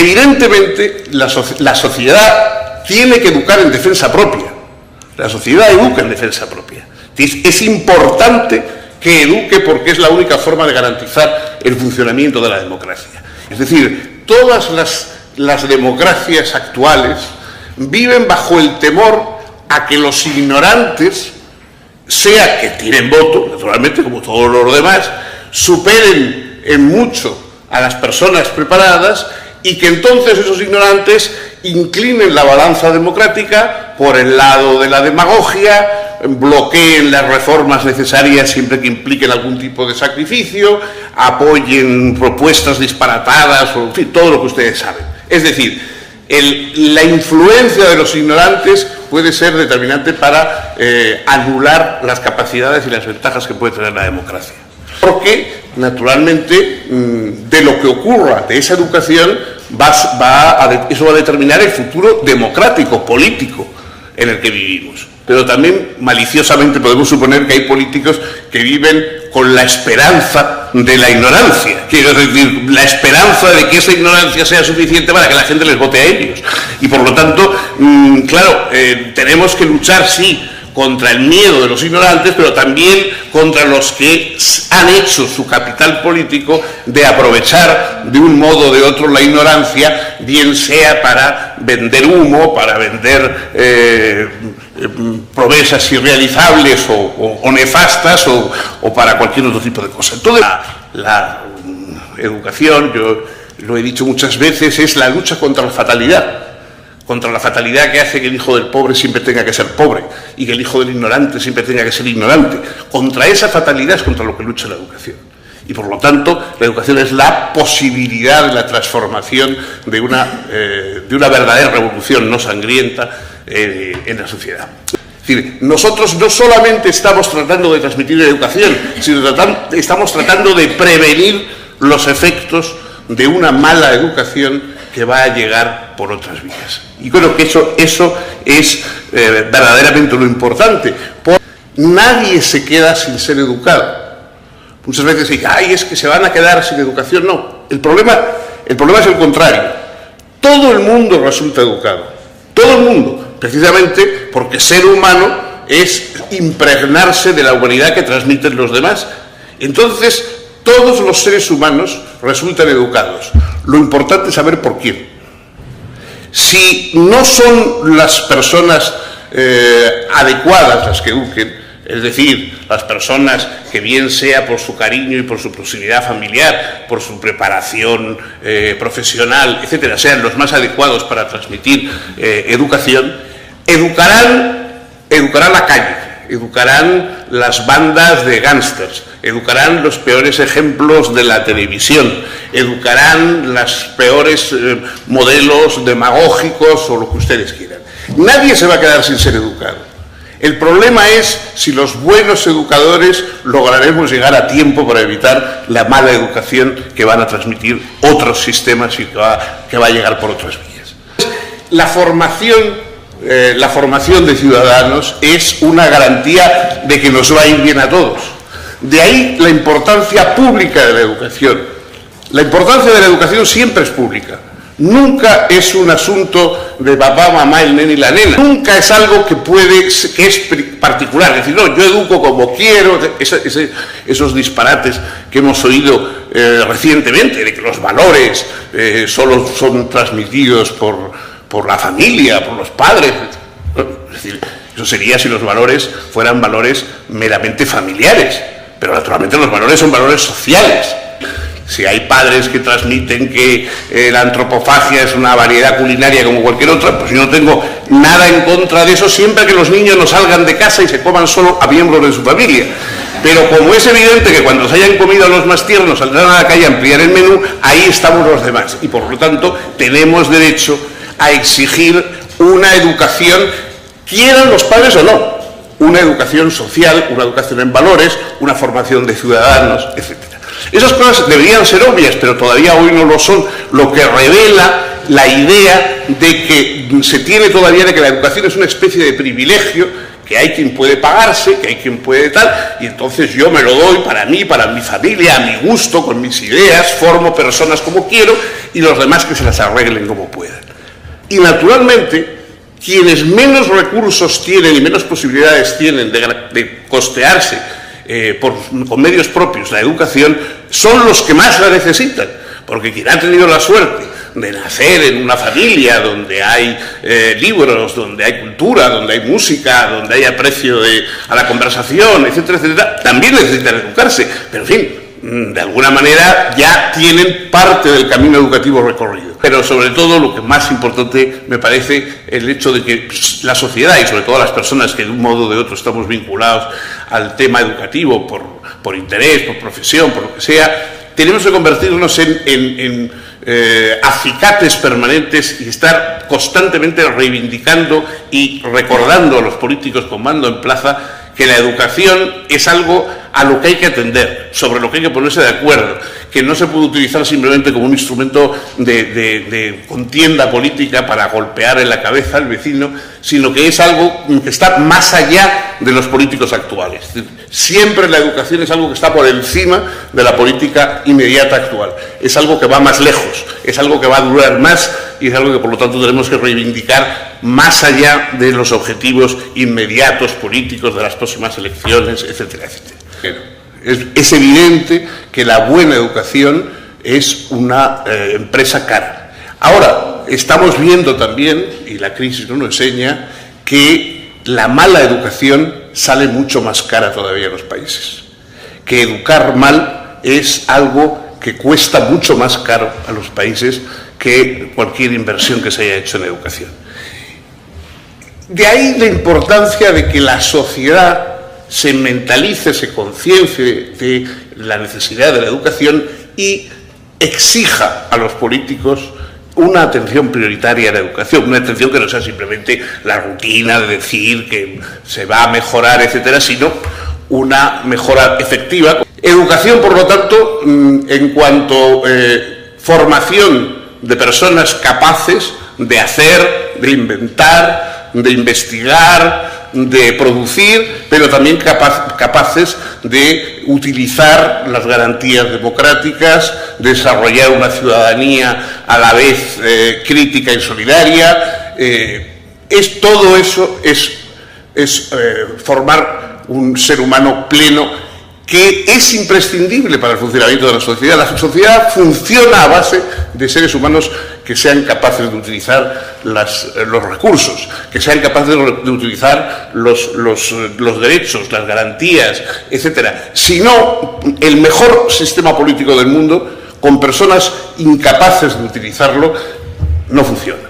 Evidentemente, la sociedad tiene que educar en defensa propia. La sociedad educa en defensa propia. Es importante que eduque porque es la única forma de garantizar el funcionamiento de la democracia. Es decir, todas las democracias actuales viven bajo el temor a que los ignorantes, sea que tienen voto, naturalmente, como todos los demás, superen en mucho a las personas preparadas y que entonces esos ignorantes inclinen la balanza democrática por el lado de la demagogia, bloqueen las reformas necesarias siempre que impliquen algún tipo de sacrificio, apoyen propuestas disparatadas, o en fin, todo lo que ustedes saben. Es decir, la influencia de los ignorantes puede ser determinante para anular las capacidades y las ventajas que puede tener la democracia. Porque, naturalmente, de lo que ocurra de esa educación, eso va a determinar el futuro democrático, político, en el que vivimos. Pero también, maliciosamente, podemos suponer que hay políticos que viven con la esperanza de la ignorancia. Quiero decir, la esperanza de que esa ignorancia sea suficiente para que la gente les vote a ellos. Y, por lo tanto, claro, tenemos que luchar, sí, contra el miedo de los ignorantes, pero también contra los que han hecho su capital político de aprovechar de un modo o de otro la ignorancia, bien sea para vender humo, para vender promesas irrealizables o nefastas o para cualquier otro tipo de cosa. Entonces, la educación, yo lo he dicho muchas veces, es la lucha contra la fatalidad. Contra la fatalidad que hace que el hijo del pobre siempre tenga que ser pobre y que el hijo del ignorante siempre tenga que ser ignorante. Contra esa fatalidad es contra lo que lucha la educación. Y por lo tanto, la educación es la posibilidad de la transformación de una verdadera revolución no sangrienta en la sociedad. Es decir, nosotros no solamente estamos tratando de transmitir educación, sino estamos tratando de prevenir los efectos de una mala educación que va a llegar por otras vías. Y creo que eso es verdaderamente lo importante. Nadie se queda sin ser educado. Muchas veces dicen, ay, es que se van a quedar sin educación. No, el problema es el contrario. Todo el mundo resulta educado. Todo el mundo. Precisamente porque ser humano es impregnarse de la humanidad que transmiten los demás. Entonces, todos los seres humanos resultan educados. Lo importante es saber por quién. Si no son las personas adecuadas las que eduquen, es decir, las personas que bien sea por su cariño y por su proximidad familiar, por su preparación profesional, etcétera, sean los más adecuados para transmitir educación, educarán la calle, educarán las bandas de gángsters, educarán los peores ejemplos de la televisión, educarán los peores modelos demagógicos o lo que ustedes quieran. Nadie se va a quedar sin ser educado. El problema es si los buenos educadores lograremos llegar a tiempo para evitar la mala educación que van a transmitir otros sistemas y que va a llegar por otras vías. La formación de ciudadanos es una garantía de que nos va a ir bien a todos. De ahí la importancia pública de la educación. La importancia de la educación siempre es pública. Nunca es un asunto de papá, mamá, el nene y la nena. Nunca es algo que es particular. Es decir, no, yo educo como quiero. Esos disparates que hemos oído recientemente, de que los valores solo son transmitidos por la familia, por los padres. Es decir, eso sería si los valores fueran valores meramente familiares. Pero naturalmente los valores son valores sociales. Si hay padres que transmiten que la antropofagia es una variedad culinaria como cualquier otra, pues yo no tengo nada en contra de eso, siempre que los niños no salgan de casa y se coman solo a miembros de su familia. Pero como es evidente que cuando se hayan comido a los más tiernos saldrán a la calle a ampliar el menú, ahí estamos los demás. Y por lo tanto tenemos derecho a exigir una educación, quieran los padres o no, una educación social, una educación en valores, una formación de ciudadanos, etc. Esas cosas deberían ser obvias, pero todavía hoy no lo son, lo que revela la idea de que se tiene todavía de que la educación es una especie de privilegio que hay quien puede pagarse, que hay quien puede tal, y entonces yo me lo doy para mí, para mi familia, a mi gusto, con mis ideas, formo personas como quiero, y los demás que se las arreglen como puedan. Y naturalmente, quienes menos recursos tienen y menos posibilidades tienen de costearse con medios propios la educación, son los que más la necesitan, porque quien ha tenido la suerte de nacer en una familia donde hay libros, donde hay cultura, donde hay música, donde hay aprecio a la conversación, etcétera, etcétera, también necesitan educarse, pero en fin, de alguna manera ya tienen parte del camino educativo recorrido. Pero sobre todo lo que más importante me parece el hecho de que la sociedad y sobre todo las personas que de un modo o de otro estamos vinculados al tema educativo por interés, por profesión, por lo que sea, tenemos que convertirnos en acicates permanentes y estar constantemente reivindicando y recordando a los políticos con mando en plaza que la educación es algo a lo que hay que atender, sobre lo que hay que ponerse de acuerdo, que no se puede utilizar simplemente como un instrumento de contienda política para golpear en la cabeza al vecino, sino que es algo que está más allá de los políticos actuales. Es decir, siempre la educación es algo que está por encima de la política inmediata actual. Es algo que va más lejos, es algo que va a durar más y es algo que por lo tanto tenemos que reivindicar más allá de los objetivos inmediatos políticos de las próximas elecciones, etcétera, etcétera. Es evidente que la buena educación es una empresa cara. Ahora, estamos viendo también, y la crisis nos lo enseña, que la mala educación sale mucho más cara todavía en los países. Que educar mal es algo que cuesta mucho más caro a los países que cualquier inversión que se haya hecho en educación. De ahí la importancia de que la sociedad se mentalice, se conciencie de la necesidad de la educación y exija a los políticos una atención prioritaria a la educación, una atención que no sea simplemente la rutina de decir que se va a mejorar, etcétera, sino una mejora efectiva. Educación, por lo tanto, en cuanto formación de personas capaces de hacer, de inventar, de investigar, de producir, pero también capaces de utilizar las garantías democráticas, desarrollar una ciudadanía a la vez crítica y solidaria. Todo eso es formar un ser humano pleno que es imprescindible para el funcionamiento de la sociedad. La sociedad funciona a base de seres humanos que sean capaces de utilizar los recursos, que sean capaces de utilizar los derechos, las garantías, etcétera. Si no, el mejor sistema político del mundo, con personas incapaces de utilizarlo, no funciona.